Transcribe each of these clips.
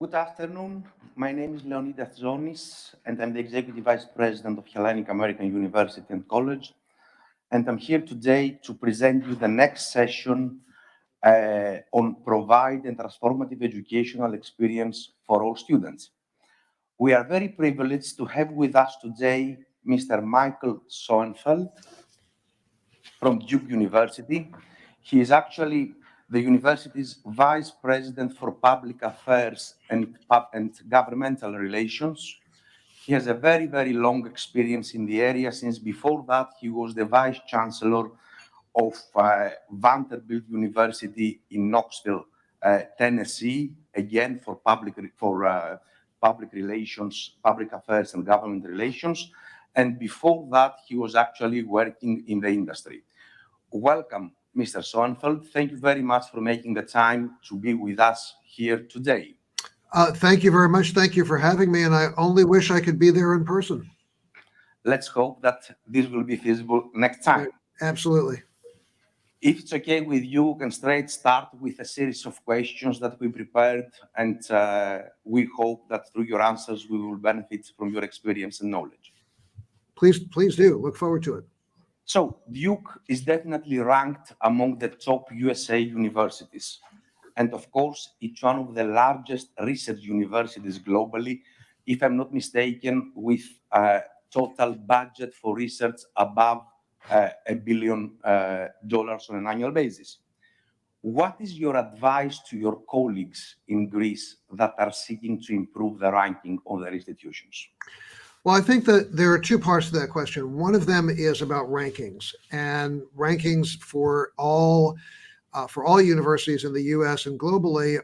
Good afternoon. My name is Leonidas Tzonis, and I'm the Executive Vice President of Hellenic American University and College. And I'm here today to present you the next session on provide and transformative educational experience for all students. We are very privileged to have with us today Mr. Michael Soanfeld from Duke University. He is actually the university's Vice President for Public Affairs and Governmental Relations. He has a very, very long experience in the area, since before that he was the Vice Chancellor of Vanderbilt University in Knoxville, Tennessee, again for public relations, public affairs and government relations. And before that, he was actually working in the industry. Welcome, Mr. Soanfeld. Thank you very much for making the time to be with us here today. Thank you very much. Thank you for having me. And I only wish I could be there in person. Let's hope that this will be feasible next time. Absolutely. If it's okay with you, we can straight start with a series of questions that we prepared, and we hope that through your answers, we will benefit from your experience and knowledge. Please do. Look forward to it. So Duke is definitely ranked among the top USA universities. And of course, it's one of the largest research universities globally, if I'm not mistaken, with a total budget for research above $1 billion on an annual basis. What is your advice to your colleagues in Greece that are seeking to improve the ranking of their institutions? Well, I think that there are two parts to that question. One of them is about rankings, and rankings for all universities in the U.S. and globally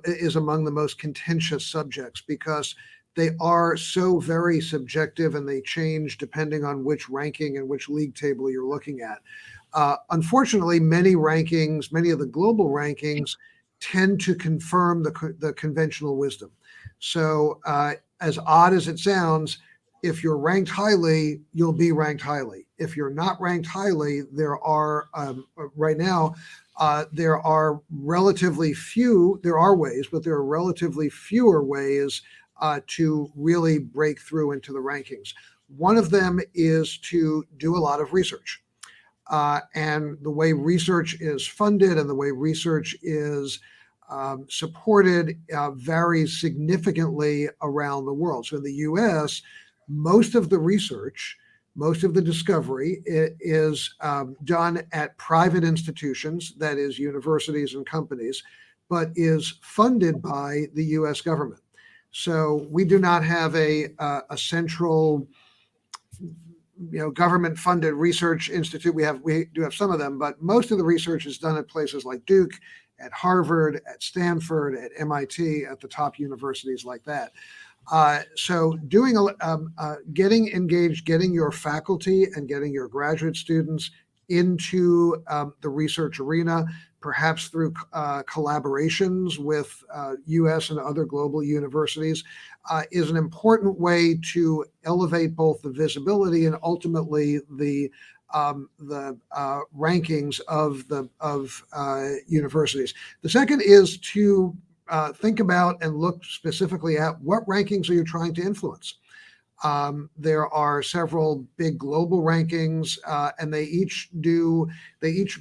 is among the most contentious subjects, because they are so very subjective and they change depending on which ranking and which league table you're looking at. Unfortunately, many of the global rankings tend to confirm the conventional wisdom. So as odd as it sounds, if you're ranked highly, you'll be ranked highly. If you're not ranked highly, there are relatively fewer ways to really break through into the rankings. One of them is to do a lot of research. And the way research is funded and the way research is supported varies significantly around the world. So in the US, most of the research, most of the discovery is done at private institutions, that is universities and companies, but is funded by the US government. So we do not have a central government-funded research institute. We do have some of them, but most of the research is done at places like Duke, at Harvard, at Stanford, at MIT, at the top universities like that. So getting engaged, getting your faculty and getting your graduate students into the research arena, perhaps through collaborations with US and other global universities, is an important way to elevate both the visibility and ultimately the rankings of universities. The second is to think about and look specifically at what rankings are you trying to influence. There are several big global rankings, and they each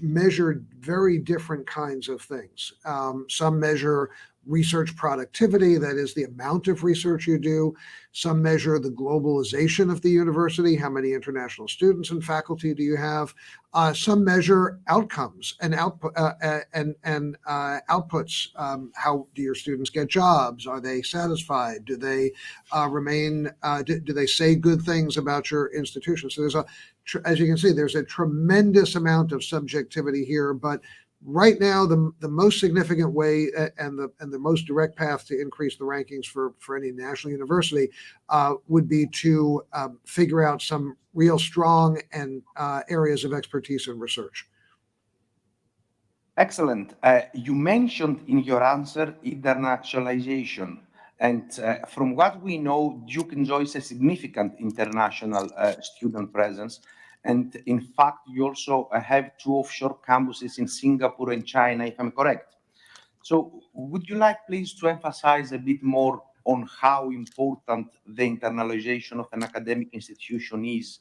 measure very different kinds of things. Some measure research productivity, that is the amount of research you do. Some measure the globalization of the university, how many international students and faculty do you have. Some measure outcomes and outputs. How do your students get jobs? Are they satisfied? Do they do they say good things about your institution? So as you can see, there's a tremendous amount of subjectivity here, but right now, the most significant way and the most direct path to increase the rankings for any national university would be to figure out some real strong and areas of expertise and research. Excellent. You mentioned in your answer internationalization. And from what we know, Duke enjoys a significant international student presence. And in fact, you also have 2 offshore campuses in Singapore and China, if I'm correct. So would you like, please, to emphasize a bit more on how important the internalization of an academic institution is,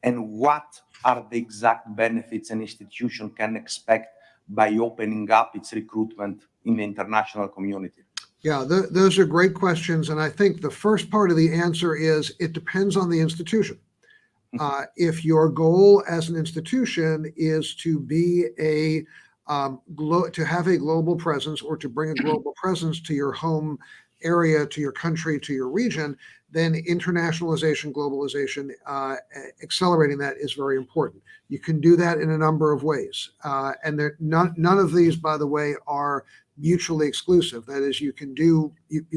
and what are the exact benefits an institution can expect by opening up its recruitment in the international community? Yeah, those are great questions. And I think the first part of the answer is it depends on the institution. If your goal as an institution is to be to have a global presence or to bring a global presence to your home area, to your country, to your region, then internationalization, globalization, accelerating that is very important. You can do that in a number of ways. And none of these, by the way, are mutually exclusive. That is, you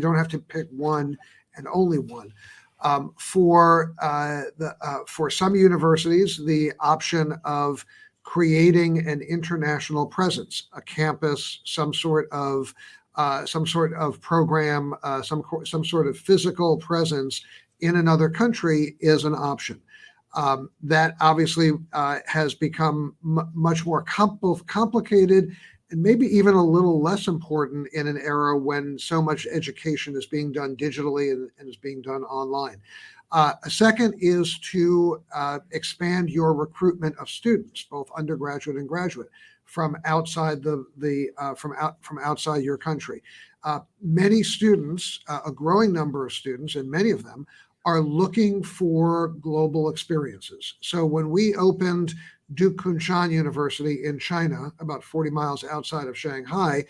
don't have to pick one and only one. For some universities, the option of creating an international presence, a campus, some sort of program, some sort of physical presence in another country is an option. That obviously has become much more complicated and maybe even a little less important in an era when so much education is being done digitally and is being done online. A second is to expand your recruitment of students, both undergraduate and graduate, from outside from outside your country. Many students, a growing number of students, and many of them are looking for global experiences. So when we opened Duke Kunshan University in China, about 40 miles outside of Shanghai,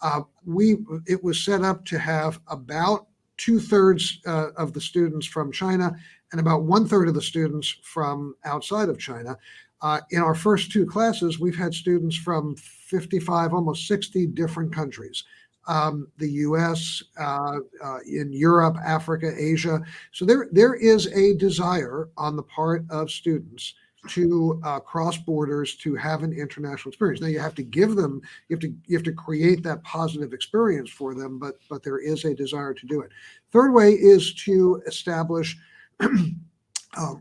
it was set up to have about 2/3 of the students from China and about 1/3 of the students from outside of China. In our first two classes, we've had students from 55, almost 60 different countries. The US, in Europe, Africa, Asia. So there is a desire on the part of students to cross borders, to have an international experience. Now you have to give them, you have to create that positive experience for them, but there is a desire to do it. Third way is to establish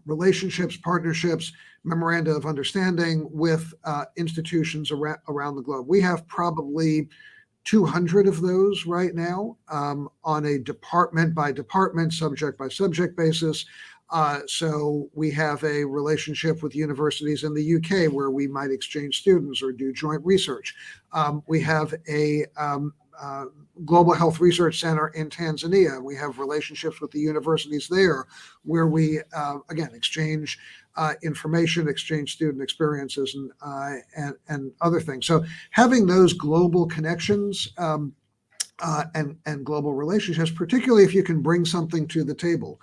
relationships, partnerships, memoranda of understanding with institutions around the globe. We have probably 200 of those right now on a department by department, subject by subject basis. So we have a relationship with universities in the UK where we might exchange students or do joint research. We have a Global Health Research Center in Tanzania. We have relationships with the universities there where we, again, exchange information, exchange student experiences and other things. So having those global connections and global relationships, particularly if you can bring something to the table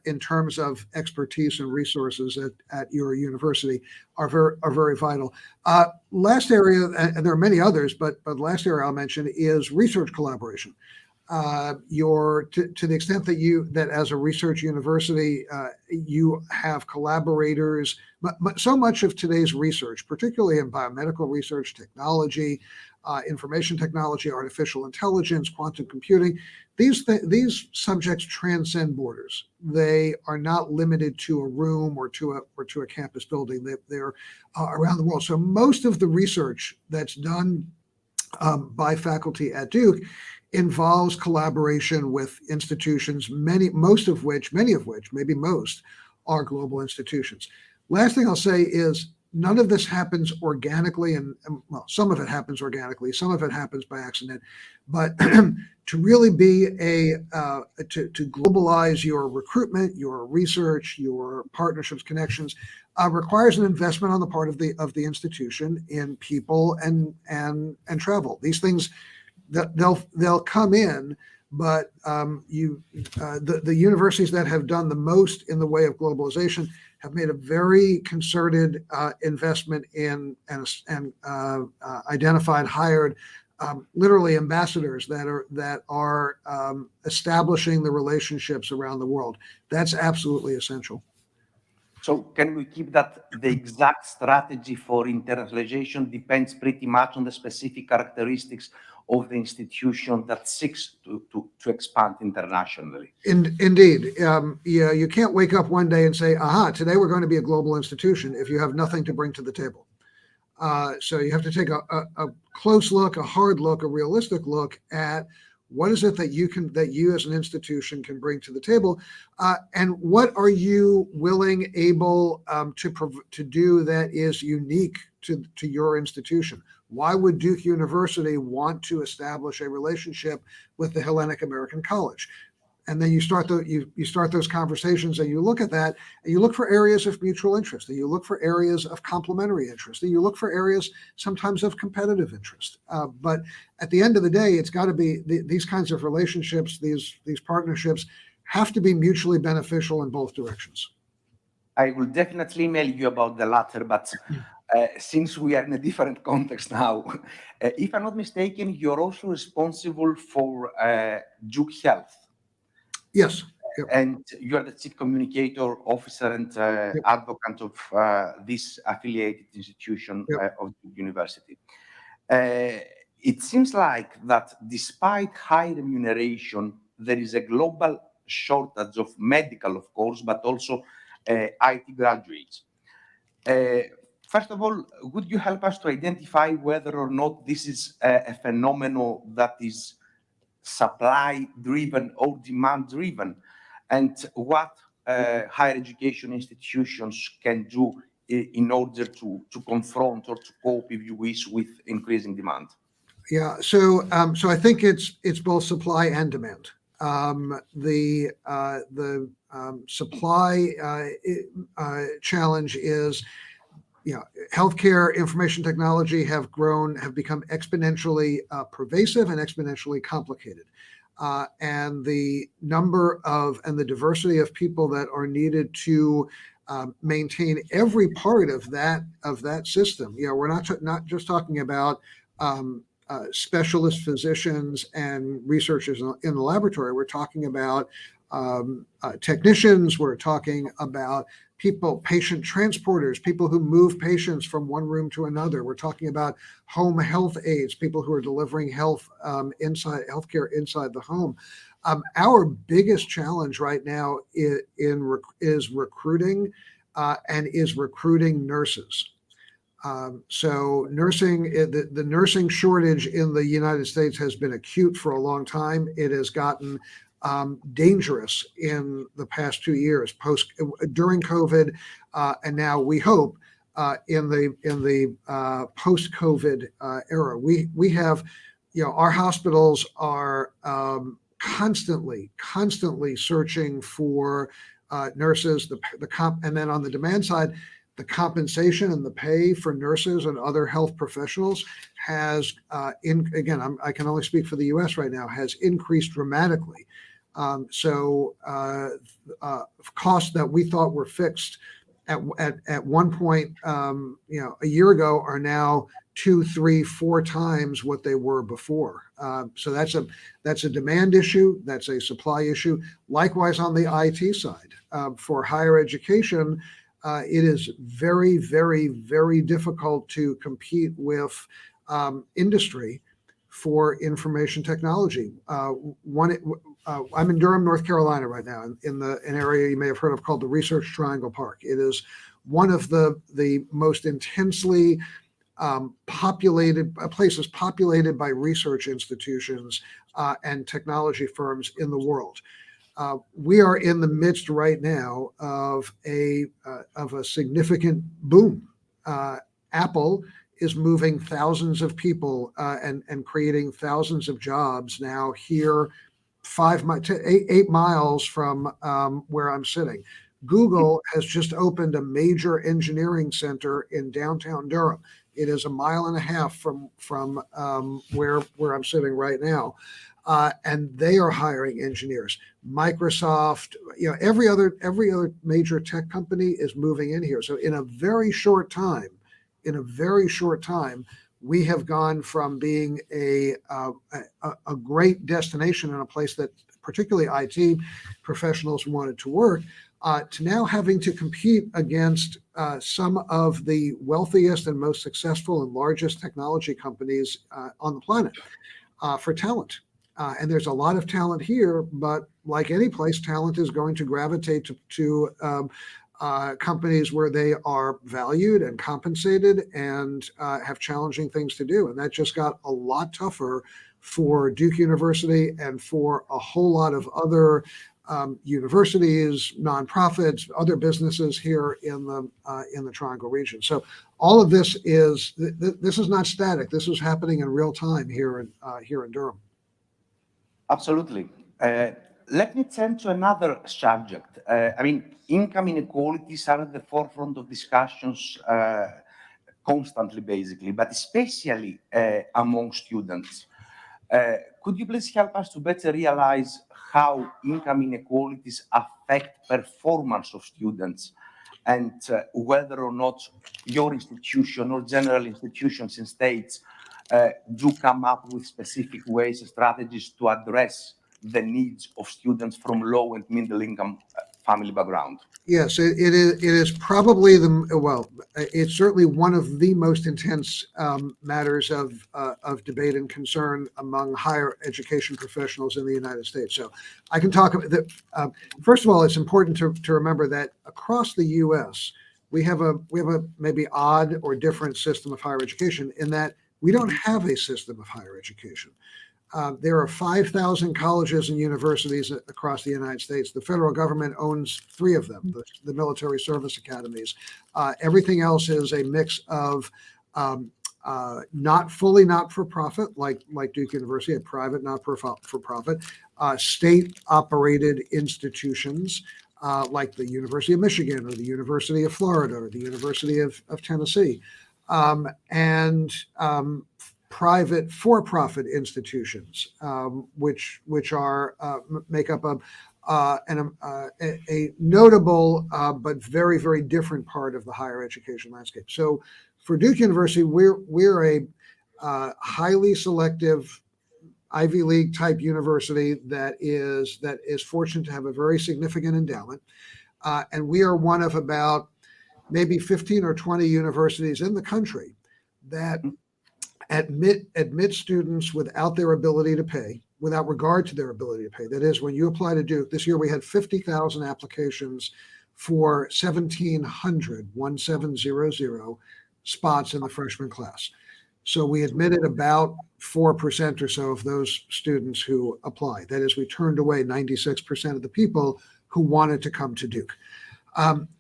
in terms of expertise and resources at your university, are very vital. Last area, and there are many others, but last area I'll mention is research collaboration. To the extent that as a research university, you have collaborators. So much of today's research, particularly in biomedical research, technology, information technology, artificial intelligence, quantum computing, these subjects transcend borders. They are not limited to a room or to a campus building. They're around the world. So most of the research that's done by faculty at Duke involves collaboration with institutions, many of which, maybe most, are global institutions. Last thing I'll say is none of this happens organically, and well, some of it happens organically, some of it happens by accident. But to really be to globalize your recruitment, your research, your partnerships, connections, requires an investment on the part of the institution in people and travel. These things they'll come in, but the universities that have done the most in the way of globalization have made a very concerted investment in and identified, hired literally ambassadors that are establishing the relationships around the world. That's absolutely essential. So can we keep that the exact strategy for internationalization depends pretty much on the specific characteristics of the institution that seeks to expand internationally? Indeed. Yeah, you can't wake up one day and say, aha, today we're going to be a global institution if you have nothing to bring to the table. So you have to take a close look, a hard look, a realistic look at what is it that you as an institution can bring to the table, and what are you willing, able to do that is unique to your institution? Why would Duke University want to establish a relationship with the Hellenic American College? And then you start those conversations, and you look at that, and you look for areas of mutual interest, and you look for areas of complementary interest, and you look for areas sometimes of competitive interest. But at the end of the day, it's got to be these kinds of relationships, these partnerships have to be mutually beneficial in both directions. I will definitely email you about the latter, but since we are in a different context now, if I'm not mistaken, you're also responsible for Duke Health. Yes. Yep. And you are the chief communicator officer and Yep. advocate of this affiliated institution Yep. of the university. It seems like that despite high remuneration, there is a global shortage of medical, of course, but also IT graduates. First of all, would you help us to identify whether or not this is a phenomenon that is supply-driven or demand-driven, and what higher education institutions can do in order to confront or to cope, if you wish, with increasing demand? Yeah, so I think it's both supply and demand. The supply challenge is, healthcare information technology have become exponentially pervasive and exponentially complicated. And the number of and the diversity of people that are needed to maintain every part of that system. We're not just talking about specialist physicians and researchers in the laboratory. We're talking about technicians. We're talking about patient transporters, people who move patients from one room to another. We're talking about home health aides, people who are delivering healthcare inside the home. Our biggest challenge right now is recruiting and is recruiting nurses. So the nursing shortage in the United States has been acute for a long time. It has gotten dangerous in the past 2 years, during COVID, and now we hope in the post-COVID era. We have, our hospitals are constantly searching for nurses. And then on the demand side, the compensation and the pay for nurses and other health professionals has, again, I can only speak for the U.S. right now, has increased dramatically. So costs that we thought were fixed at one point, a year ago, are now 2, 3, 4 times what they were before. So that's a demand issue. That's a supply issue. Likewise, on the IT side, for higher education, it is very, very, very difficult to compete with industry for information technology. I'm in Durham, North Carolina right now, in an area you may have heard of called the Research Triangle Park. It is one of the most intensely places populated by research institutions and technology firms in the world. We are in the midst right now of a significant boom. Apple is moving thousands of people and creating thousands of jobs now here, 8 miles from where I'm sitting. Google has just opened a major engineering center in downtown Durham. It is 1.5 miles from where I'm sitting right now. And they are hiring engineers. Microsoft, every other major tech company is moving in here. So in a very short time, we have gone from being a great destination and a place that particularly IT professionals wanted to work, to now having to compete against some of the wealthiest and most successful and largest technology companies on the planet for talent. And there's a lot of talent here, but like any place, talent is going to gravitate to companies where they are valued and compensated and have challenging things to do. And that just got a lot tougher for Duke University and for a whole lot of other universities, nonprofits, other businesses here in the Triangle region. So all of this is this is not static. This is happening in real time here in Durham. Absolutely. Let me turn to another subject. Income inequalities are at the forefront of discussions constantly, basically, but especially among students. Could you please help us to better realize how income inequalities affect performance of students and whether or not your institution or general institutions in states do come up with specific ways and strategies to address the needs of students from low and middle income family background? Yes, it is probably it's certainly one of the most intense matters of debate and concern among higher education professionals in the United States. So I can talk about that. First of all, it's important to remember that across the U.S. we have a maybe odd or different system of higher education in that we don't have a system of higher education. There are 5,000 colleges and universities across the United States. The federal government owns 3 of them, the military service academies. Everything else is a mix of not-for-profit, like Duke University, a private not-for-profit, state-operated institutions like the University of Michigan or the University of Florida or the University of Tennessee, and private for-profit institutions, which make up a notable but very, very different part of the higher education landscape. So for Duke University, we're a highly selective Ivy League type university that is fortunate to have a very significant endowment, and we are one of about maybe 15 or 20 universities in the country that admit students without their ability to pay, without regard to their ability to pay. That is, when you apply to Duke, this year we had 50,000 applications for 1,700 spots in the freshman class. So we admitted about 4% or so of those students who applied. That is, we turned away 96% of the people who wanted to come to Duke.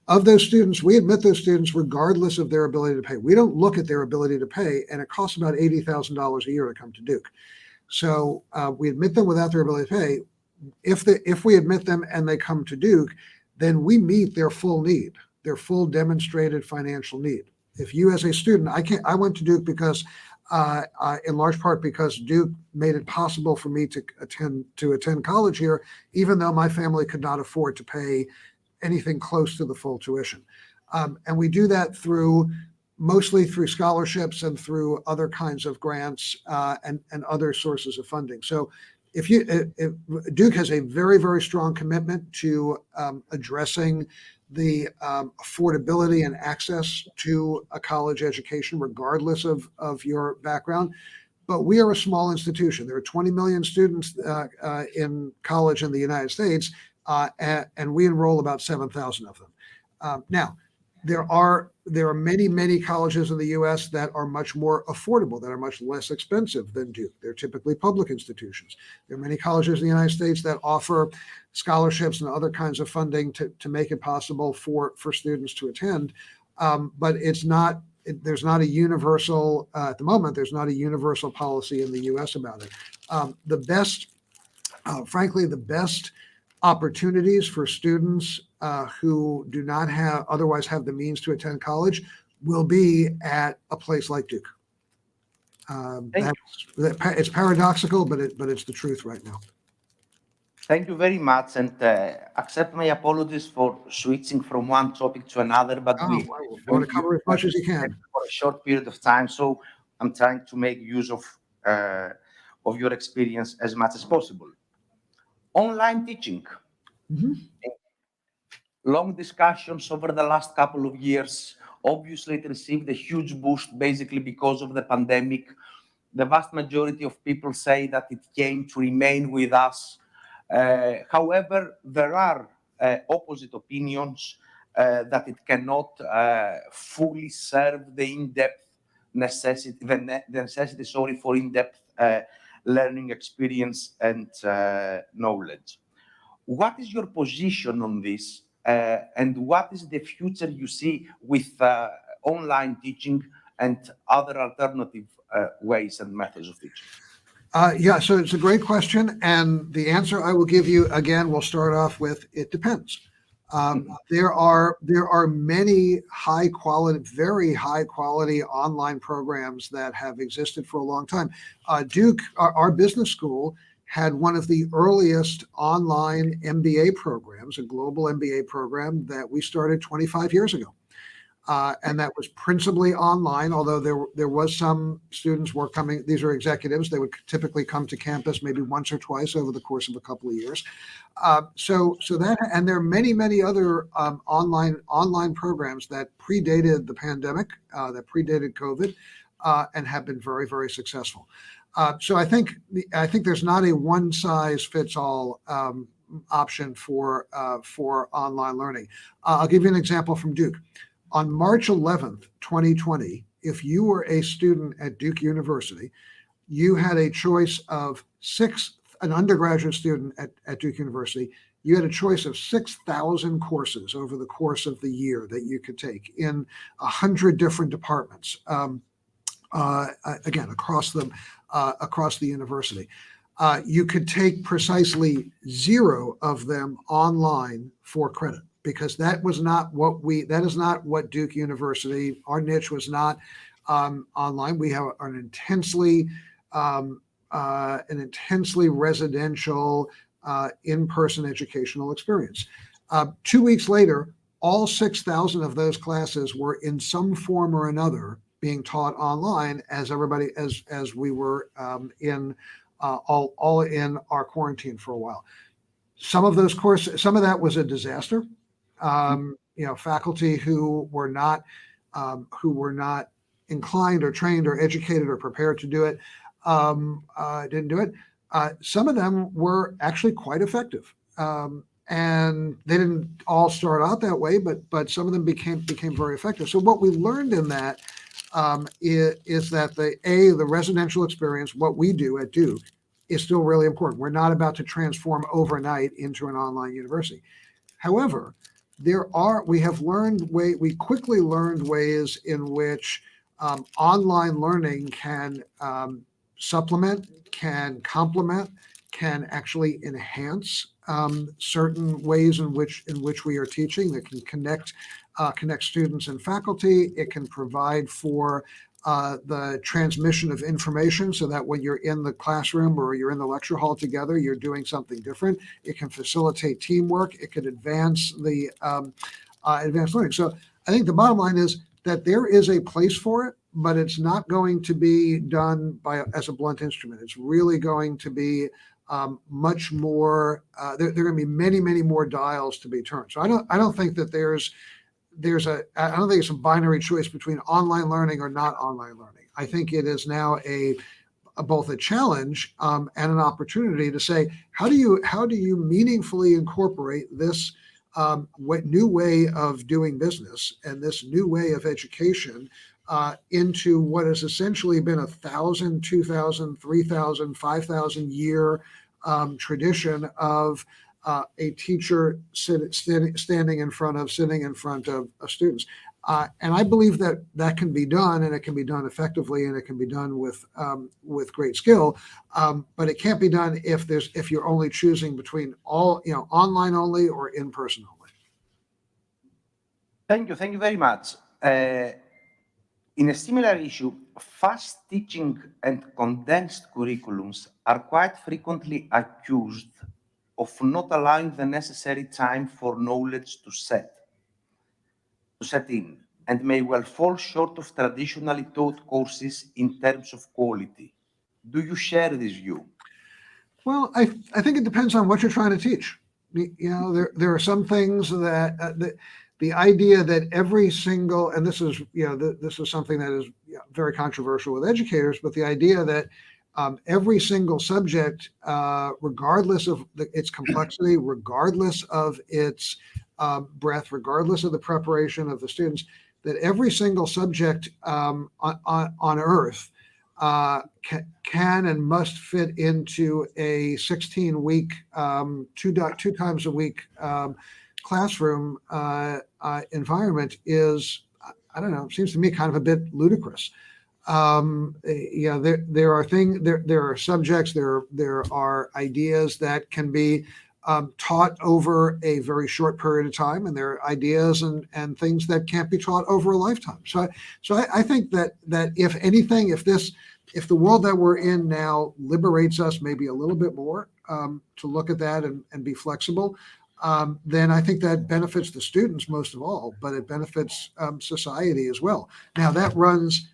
Of those students, we admit those students regardless of their ability to pay. We don't look at their ability to pay, and it costs about $80,000 a year to come to Duke. So we admit them without their ability to pay. If we admit them and they come to Duke, then we meet their full need, their full demonstrated financial need. If you as a student, I went to Duke because in large part because Duke made it possible for me to attend college here, even though my family could not afford to pay anything close to the full tuition. And we do that mostly through scholarships and through other kinds of grants and other sources of funding. So if Duke has a very, very strong commitment to addressing the affordability and access to a college education, regardless of your background. But we are a small institution. There are 20 million students in college in the United States, and we enroll about 7,000 of them. Now, there are many, many colleges in the U.S. that are much more affordable, that are much less expensive than Duke. They're typically public institutions. There are many colleges in the United States that offer scholarships and other kinds of funding to make it possible for students to attend. But there's not a universal, at the moment, there's not a universal policy in the U.S. about it. Frankly, the best opportunities for students who do not otherwise have the means to attend college will be at a place like Duke. It's paradoxical, but it's the truth right now. Thank you very much, and accept my apologies for switching from one topic to another, but you want to cover as much as you can for a short period of time. So I'm trying to make use of your experience as much as possible. Online teaching. Mm-hmm. Long discussions over the last couple of years. Obviously, it received a huge boost basically because of the pandemic. The vast majority of people say that it came to remain with us. However, there are opposite opinions, that it cannot fully serve the in-depth necessity, the necessity, sorry, for in-depth learning experience and knowledge. What is your position on this, and what is the future you see with online teaching and other alternative ways and methods of teaching? Yeah, so it's a great question. And the answer I will give you, again, we'll start off with, it depends. There are many high quality, very high quality online programs that have existed for a long time. Duke, our business school, had one of the earliest online MBA programs, a global MBA program that we started 25 years ago. And that was principally online, although there was some students were coming. These are executives. They would typically come to campus maybe once or twice over the course of a couple of years. So that, and there are many other online programs that predated the pandemic, that predated COVID, and have been very successful. So I think there's not a one size fits all option for online learning. I'll give you an example from Duke. On March 11th, 2020, if you were a student at Duke University, you had a choice of an undergraduate student at Duke University, you had a choice of 6,000 courses over the course of the year that you could take in 100 different departments, again, across the university. You could take precisely 0 of them online for credit, because that is not what Duke University, our niche was not online. We have an intensely residential in-person educational experience. 2 weeks later, all 6,000 of those classes were in some form or another being taught online as we were all in our quarantine for a while. Some of those courses, some of that was a disaster. Faculty who were not inclined or trained or educated or prepared to do it didn't do it. Some of them were actually quite effective, and they didn't all start out that way, but some of them became very effective. So what we learned in that is that the residential experience, what we do at Duke, is still really important. We're not about to transform overnight into an online university. However, we quickly learned ways in which online learning can supplement, can complement, can actually enhance certain ways in which we are teaching, that can connect students and faculty. It can provide for the transmission of information, so that when you're in the classroom or you're in the lecture hall together, you're doing something different. It can facilitate teamwork. It can advance the advanced learning. So I think the bottom line is that there is a place for it, but it's not going to be done as a blunt instrument. It's really going to be much more. There are going to be many more dials to be turned. So I don't think that I don't think it's a binary choice between online learning or not online learning. I think it is now both a challenge and an opportunity to say, how do you meaningfully incorporate this new way of doing business and this new way of education into what has essentially been 1,000, 2,000, 3,000, 5,000 year tradition of a teacher sitting in front of students. And I believe that can be done, and it can be done effectively, and it can be done with great skill. But it can't be done if you're only choosing between online only or in person only. Thank you very much. In a similar issue, fast teaching and condensed curriculums are quite frequently accused of not allowing the necessary time for knowledge to set in, and may well fall short of traditionally taught courses in terms of quality. Do you share this view? Well, I think it depends on what you're trying to teach. There are some things that the idea that every single, and this is something that is very controversial with educators, but the idea that every single subject, regardless of its complexity, regardless of its breadth, regardless of the preparation of the students, that every single subject on Earth can and must fit into a 16-week, two times a week classroom environment is, I don't know, seems to me kind of a bit ludicrous. There are subjects, there are ideas that can be taught over a very short period of time, and there are ideas and things that can't be taught over a lifetime. So I think that if anything, if the world that we're in now liberates us maybe a little bit more to look at that and be flexible, then I think that benefits the students most of all, but it benefits society as well. Now that runs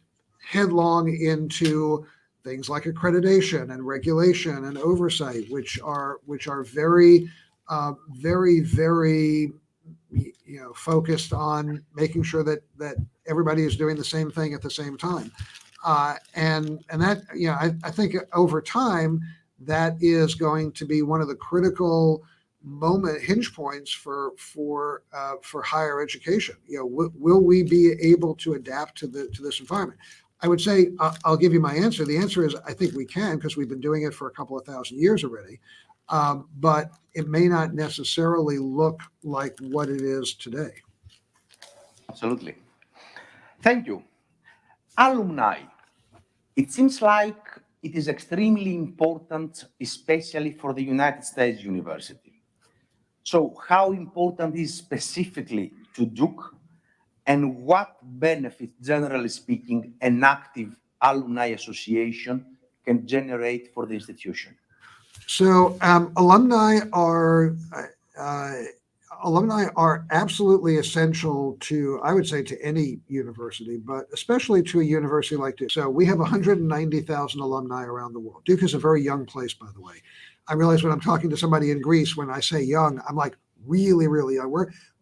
headlong into things like accreditation and regulation and oversight, which are very, very focused on making sure that everybody is doing the same thing at the same time. And that, I think over time, that is going to be one of the critical hinge points for higher education. Will we be able to adapt to this environment? I would say, I'll give you my answer. The answer is, I think we can, because we've been doing it for a couple of thousand years already. But it may not necessarily look like what it is today. Absolutely. Thank you. Alumni. It seems like it is extremely important, especially for the United States University. So how important is specifically to Duke, and what benefits, generally speaking, an active alumni association can generate for the institution? So alumni are absolutely essential to, I would say, to any university, but especially to a university like Duke. So we have 190,000 alumni around the world. Duke is a very young place, by the way. I realize when I'm talking to somebody in Greece, when I say young, I'm like, really, really young.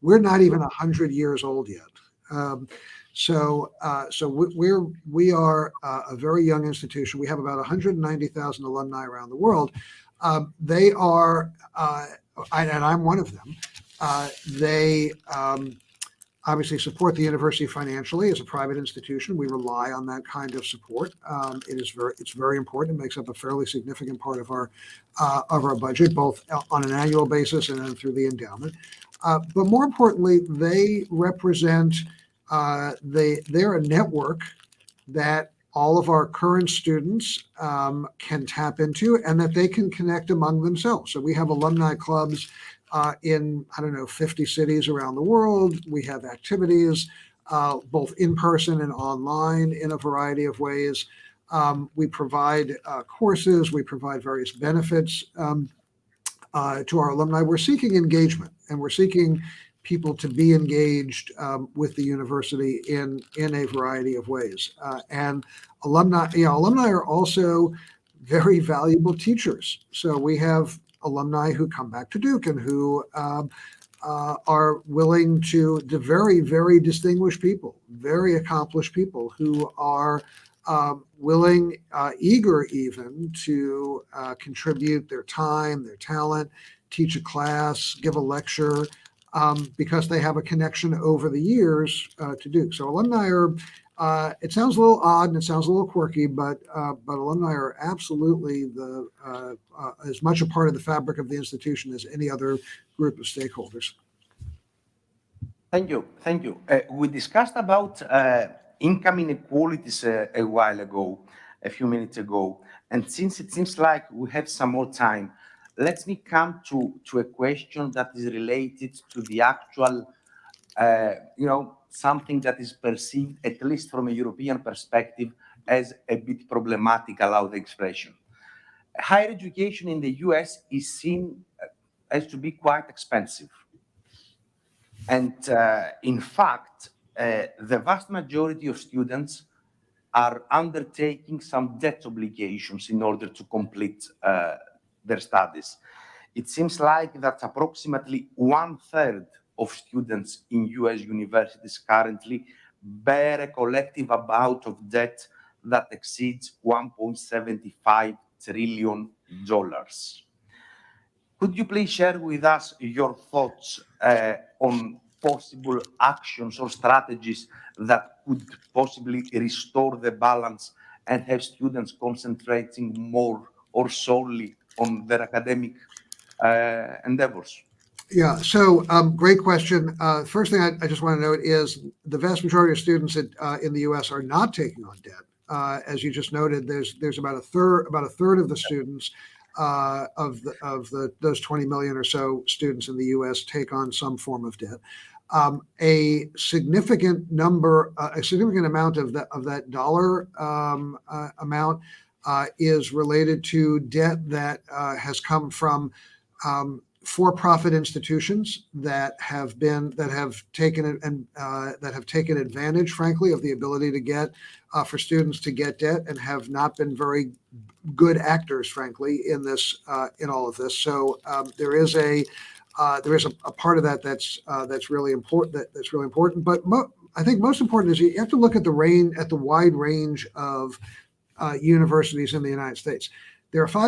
We're not even 100 years old yet. So we are a very young institution. We have about 190,000 alumni around the world. They are, and I'm one of them. They obviously support the university financially as a private institution. We rely on that kind of support. It's very important. It makes up a fairly significant part of our budget, both on an annual basis and then through the endowment. But more importantly, they represent they're a network that all of our current students can tap into, and that they can connect among themselves. So we have alumni clubs in, 50 cities around the world. We have activities both in person and online in a variety of ways. We provide courses. We provide various benefits to our alumni. We're seeking engagement, and we're seeking people to be engaged with the university in a variety of ways. And alumni are also very valuable teachers. So we have alumni who come back to Duke and who are willing to very, very distinguished people, very accomplished people who are willing, eager even to contribute their time, their talent, teach a class, give a lecture, because they have a connection over the years to Duke. So alumni are, it sounds a little odd and it sounds a little quirky, but alumni are absolutely as much a part of the fabric of the institution as any other group of stakeholders. Thank you. Thank you. We discussed about income inequalities a while ago, a few minutes ago. And since it seems like we have some more time, let me come to a question that is related to the actual, something that is perceived, at least from a European perspective, as a bit problematic, allow the expression. Higher education in the US is seen as to be quite expensive. And in fact, the vast majority of students are undertaking some debt obligations in order to complete their studies. It seems like that approximately 1/3 of students in US universities currently bear a collective amount of debt that exceeds $1.75 trillion. Could you please share with us your thoughts on possible actions or strategies that could possibly restore the balance and have students concentrating more or solely on their academic endeavors? Yeah, so great question. First thing I just want to note is the vast majority of students in the U.S. are not taking on debt. As you just noted, there's about a third of the students those 20 million or so students in the U.S. take on some form of debt. A significant amount of that dollar amount is related to debt that has come from for-profit institutions that have taken advantage, frankly, of the ability to get for students to get debt and have not been very good actors, frankly, in all of this. So there is a part of that that's really important. But I think most important is you have to look at the wide range of universities in the United States. There are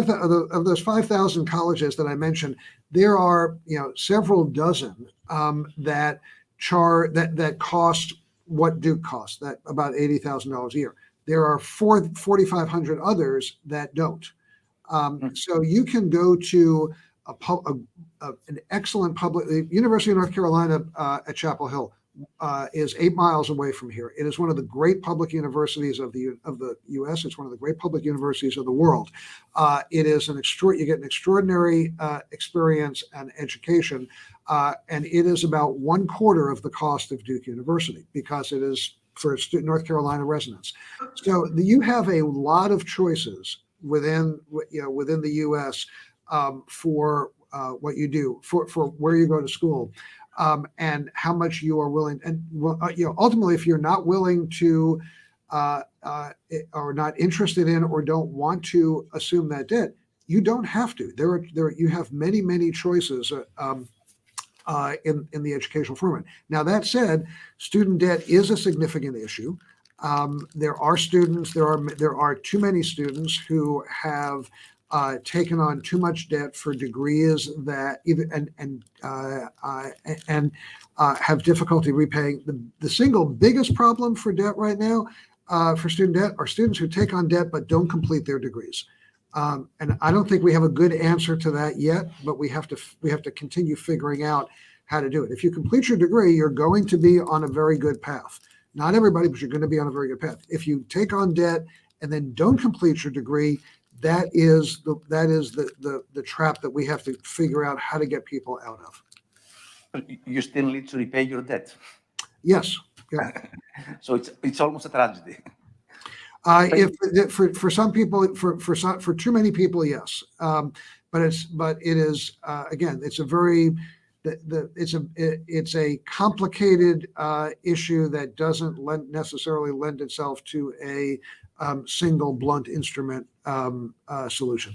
of those 5,000 colleges that I mentioned. There are several dozen that cost what Duke costs, that about $80,000 a year. There are 4,500 others that don't. So you can go to an excellent the University of North Carolina at Chapel Hill is 8 miles away from here. It is one of the great public universities of the U.S. It's one of the great public universities of the world. It is you get an extraordinary experience and education, and it is about 1/4 of the cost of Duke University because it is for North Carolina residents. So you have a lot of choices within the U.S. For what you do, for where you go to school. And how much you are willing, and ultimately, if you're not willing to, or not interested in, or don't want to assume that debt, you don't have to. You have many choices in the educational firmament. Now that said, student debt is a significant issue. There are too many students who have taken on too much debt for degrees that have difficulty repaying. The single biggest problem for debt right now, for student debt, are students who take on debt but don't complete their degrees. And I don't think we have a good answer to that yet, but we have to continue figuring out how to do it. If you complete your degree, you're going to be on a very good path. Not everybody, but you're going to be on a very good path. If you take on debt and then don't complete your degree, that is the trap that we have to figure out how to get people out of. You still need to repay your debt. Yes. Yeah. So it's almost a tragedy. If for some people, for too many people, yes. But it is again, it's a very it's a complicated issue that doesn't necessarily lend itself to a single blunt instrument solution.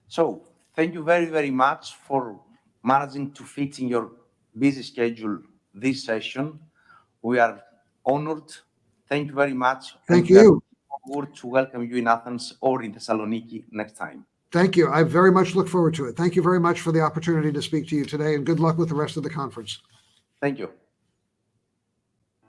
So thank you very much for managing to fit in your busy schedule this session. We are honored. Thank you very much. Thank you. We look forward to welcome you in Athens or in Thessaloniki next time. Thank you. I very much look forward to it. Thank you very much for the opportunity to speak to you today, and good luck with the rest of the conference. Thank you.